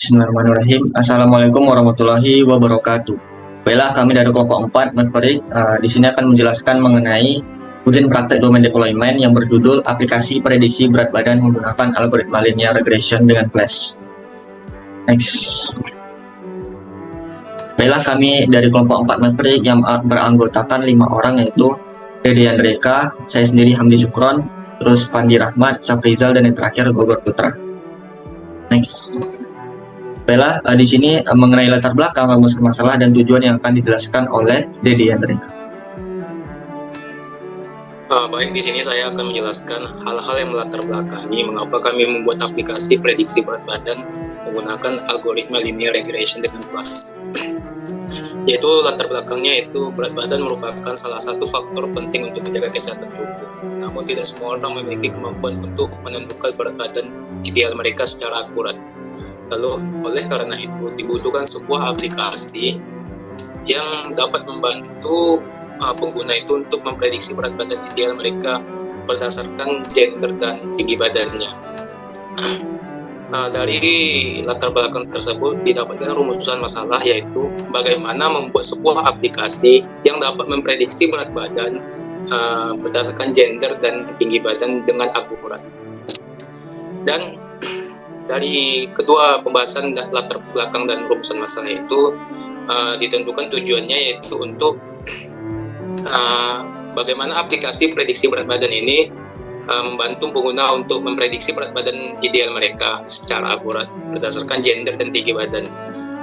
Bismillahirrahmanirrahim. Assalamualaikum warahmatullahi wabarakatuh. Baiklah, kami dari kelompok 4 Maverick di sini akan menjelaskan mengenai ujian praktek domain deployment yang berjudul aplikasi prediksi berat badan menggunakan algoritma linear regression dengan Flash. Next. Baiklah, kami dari kelompok 4 Maverick yang beranggotakan 5 orang, yaitu Dede Andreka, saya sendiri Hamdi Sukron, terus Fandi Rahmat, Safrizal, dan yang terakhir Gogor Putra. Next. Baiklah, di sini mengenai latar belakang, rumus masalah, dan tujuan yang akan dijelaskan oleh Dede Andreka. Baik, di sini saya akan menjelaskan hal-hal yang melatar belakangi mengapa kami membuat aplikasi prediksi berat badan menggunakan algoritma linear regression dengan Flash. Yaitu latar belakangnya itu berat badan merupakan salah satu faktor penting untuk menjaga kesehatan tubuh. Namun tidak semua orang memiliki kemampuan untuk menentukan berat badan ideal mereka secara akurat. Lalu oleh karena itu dibutuhkan sebuah aplikasi yang dapat membantu pengguna itu untuk memprediksi berat badan ideal mereka berdasarkan gender dan tinggi badannya. Dari latar belakang tersebut didapatkan rumusan masalah, yaitu bagaimana membuat sebuah aplikasi yang dapat memprediksi berat badan berdasarkan gender dan tinggi badan dengan akurat. Dan dari kedua pembahasan latar belakang dan rumusan masalah itu ditentukan tujuannya, yaitu untuk bagaimana aplikasi prediksi berat badan ini membantu pengguna untuk memprediksi berat badan ideal mereka secara akurat berdasarkan gender dan tinggi badan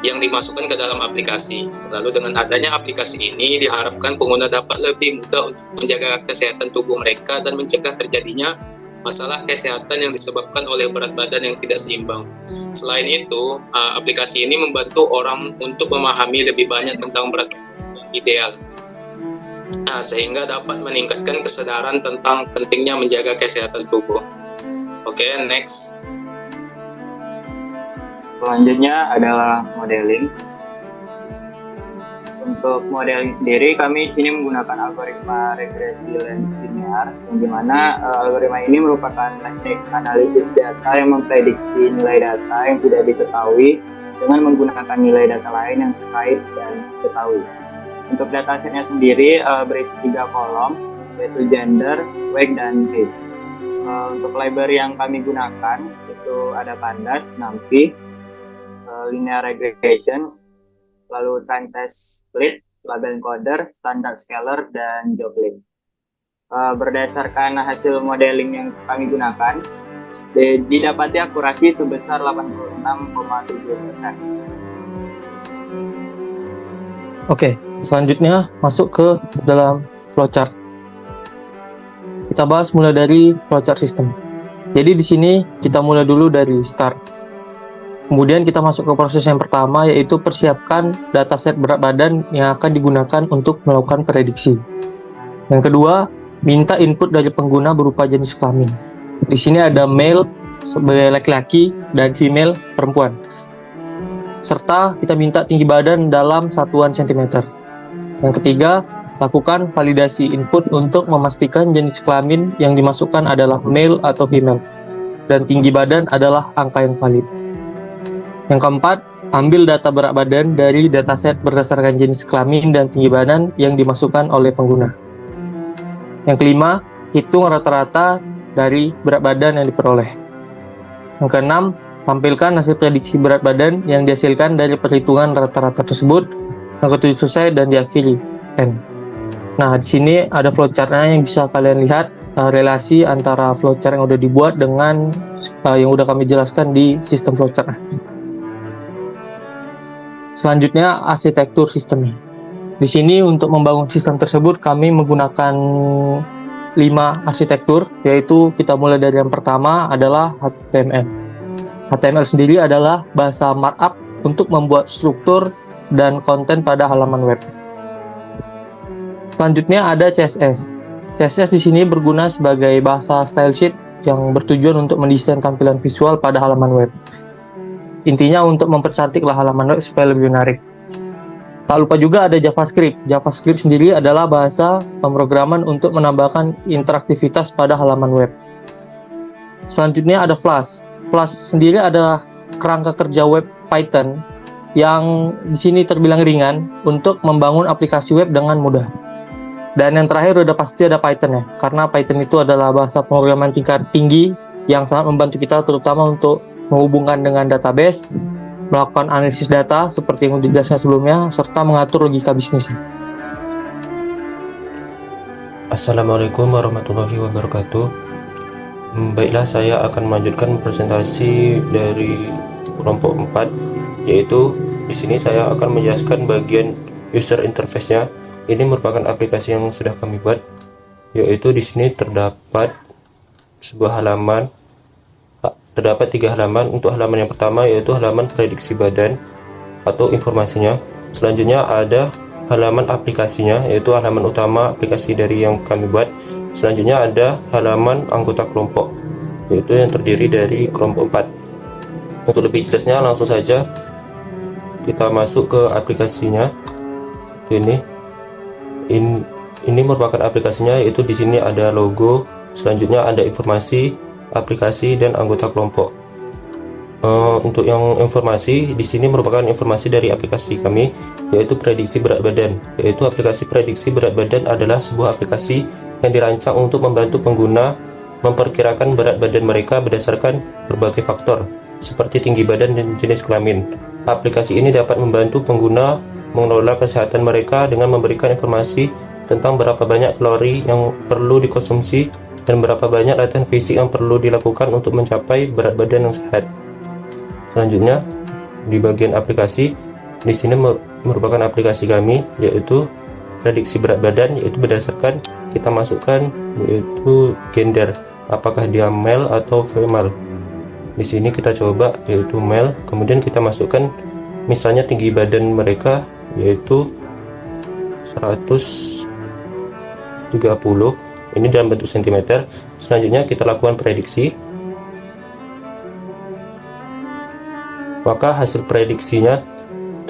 yang dimasukkan ke dalam aplikasi. Lalu dengan adanya aplikasi ini diharapkan pengguna dapat lebih mudah untuk menjaga kesehatan tubuh mereka dan mencegah terjadinya masalah kesehatan yang disebabkan oleh berat badan yang tidak seimbang. Selain itu, aplikasi ini membantu orang untuk memahami lebih banyak tentang berat badan ideal, sehingga dapat meningkatkan kesadaran tentang pentingnya menjaga kesehatan tubuh. Oke, next. Selanjutnya adalah modeling. Untuk modeling sendiri, kami di sini menggunakan algoritma regresi linear, yang dimana algoritma ini merupakan teknik analisis data yang memprediksi nilai data yang tidak diketahui dengan menggunakan nilai data lain yang terkait dan diketahui. Untuk datasetnya sendiri berisi 3 kolom, yaitu gender, weight, dan height. Untuk library yang kami gunakan itu ada Pandas, NumPy, linear regression, lalu time test split, label encoder, standard scaler, dan joblin. Berdasarkan hasil modeling yang kami gunakan, didapati akurasi sebesar 86,7%. Oke, selanjutnya masuk ke dalam flowchart. Kita bahas mulai dari flowchart system. Jadi di sini kita mulai dulu dari start. Kemudian kita masuk ke proses yang pertama, yaitu persiapkan dataset berat badan yang akan digunakan untuk melakukan prediksi. Yang kedua, minta input dari pengguna berupa jenis kelamin. Di sini ada male sebagai laki-laki dan female perempuan. Serta kita minta tinggi badan dalam satuan cm. Yang ketiga, lakukan validasi input untuk memastikan jenis kelamin yang dimasukkan adalah male atau female, dan tinggi badan adalah angka yang valid. Yang keempat, ambil data berat badan dari dataset berdasarkan jenis kelamin dan tinggi badan yang dimasukkan oleh pengguna. Yang kelima, hitung rata-rata dari berat badan yang diperoleh. Yang keenam, tampilkan hasil prediksi berat badan yang dihasilkan dari perhitungan rata-rata tersebut. Yang ketujuh, selesai dan diakhiri. End. Nah, di sini ada flowchart-nya yang bisa kalian lihat relasi antara flowchart yang udah dibuat dengan yang udah kami jelaskan di sistem flowchart. Selanjutnya, arsitektur sistemnya. Di sini untuk membangun sistem tersebut kami menggunakan 5 arsitektur, yaitu kita mulai dari yang pertama adalah HTML. HTML sendiri adalah bahasa markup untuk membuat struktur dan konten pada halaman web. Selanjutnya ada CSS. CSS di sini berguna sebagai bahasa style sheet yang bertujuan untuk mendesain tampilan visual pada halaman web. Intinya untuk mempercantiklah halaman web supaya lebih menarik. Tak lupa juga ada JavaScript. JavaScript sendiri adalah bahasa pemrograman untuk menambahkan interaktivitas pada halaman web. Selanjutnya ada Flash. Flash sendiri adalah kerangka kerja web Python yang di sini terbilang ringan untuk membangun aplikasi web dengan mudah. Dan yang terakhir udah pasti ada Python ya, karena Python itu adalah bahasa pemrograman tingkat tinggi yang sangat membantu kita terutama untuk menghubungkan dengan database, melakukan analisis data seperti yang dijelaskan sebelumnya, serta mengatur logika bisnis. Assalamualaikum warahmatullahi wabarakatuh. Baiklah, saya akan melanjutkan presentasi dari kelompok 4, yaitu di sini saya akan menjelaskan bagian user interface-nya. Ini merupakan aplikasi yang sudah kami buat, yaitu di sini terdapat sebuah halaman, terdapat 3 halaman. Untuk halaman yang pertama yaitu halaman prediksi badan atau informasinya. Selanjutnya ada halaman aplikasinya, yaitu halaman utama aplikasi dari yang kami buat. Selanjutnya ada halaman anggota kelompok, yaitu yang terdiri dari kelompok 4. Untuk lebih jelasnya langsung saja kita masuk ke aplikasinya. Ini merupakan aplikasinya, yaitu di sini ada logo, selanjutnya ada informasi, aplikasi, dan anggota kelompok. Untuk yang informasi di sini merupakan informasi dari aplikasi kami, yaitu prediksi berat badan. Yaitu aplikasi prediksi berat badan adalah sebuah aplikasi yang dirancang untuk membantu pengguna memperkirakan berat badan mereka berdasarkan berbagai faktor seperti tinggi badan dan jenis kelamin. Aplikasi ini dapat membantu pengguna mengelola kesehatan mereka dengan memberikan informasi tentang berapa banyak kalori yang perlu dikonsumsi dan berapa banyak latihan fisik yang perlu dilakukan untuk mencapai berat badan yang sehat. Selanjutnya di bagian aplikasi, di sini merupakan aplikasi kami, yaitu prediksi berat badan, yaitu berdasarkan kita masukkan yaitu gender, apakah dia male atau female. Di sini kita coba yaitu male, kemudian kita masukkan misalnya tinggi badan mereka yaitu 130, ini dalam bentuk cm. Selanjutnya kita lakukan prediksi, maka hasil prediksinya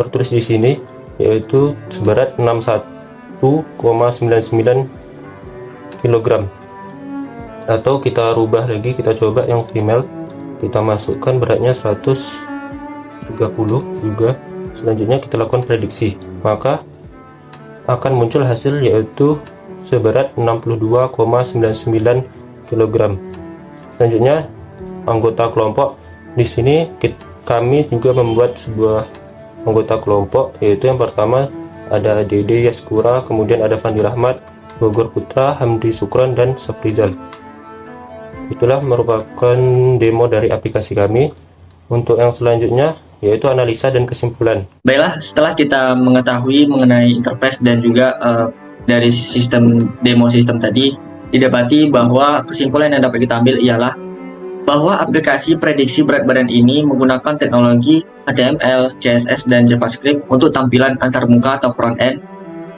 tertulis di sini yaitu seberat 61,99 kg. Atau kita rubah lagi, kita coba yang female, kita masukkan beratnya 130 juga. Selanjutnya kita lakukan prediksi, maka akan muncul hasil yaitu seberat 62,99 kg. Selanjutnya anggota kelompok, di sini kami juga membuat sebuah anggota kelompok, yaitu yang pertama ada Dede Yaskura, kemudian ada Fandi Rahmat, Gogor Putra, Hamdi Sukron, dan Safrizal. Itulah merupakan demo dari aplikasi kami. Untuk yang selanjutnya yaitu analisa dan kesimpulan. Baiklah, setelah kita mengetahui mengenai interface dan juga dari sistem demo sistem tadi, didapati bahwa kesimpulan yang dapat kita ambil ialah bahwa aplikasi prediksi berat badan ini menggunakan teknologi HTML, CSS, dan JavaScript untuk tampilan antarmuka atau front-end,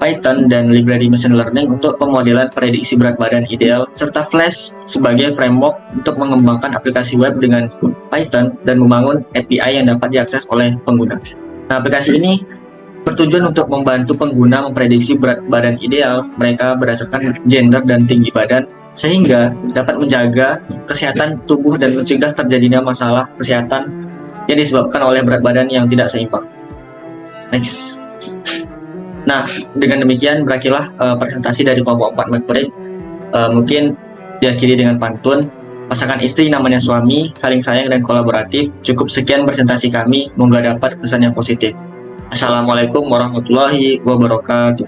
Python, dan library machine learning untuk pemodelan prediksi berat badan ideal, serta Flash sebagai framework untuk mengembangkan aplikasi web dengan Python dan membangun API yang dapat diakses oleh pengguna. Nah, aplikasi ini bertujuan untuk membantu pengguna memprediksi berat badan ideal mereka berdasarkan gender dan tinggi badan, sehingga dapat menjaga kesehatan tubuh dan mencegah terjadinya masalah kesehatan yang disebabkan oleh berat badan yang tidak seimbang. Next. Nah, dengan demikian berakhirlah presentasi dari kelompok 4 Microread. Mungkin diakhiri dengan pantun. Pasangan istri namanya suami, saling sayang dan kolaboratif. Cukup sekian presentasi kami, moga dapat kesan yang positif. Assalamualaikum warahmatullahi wabarakatuh.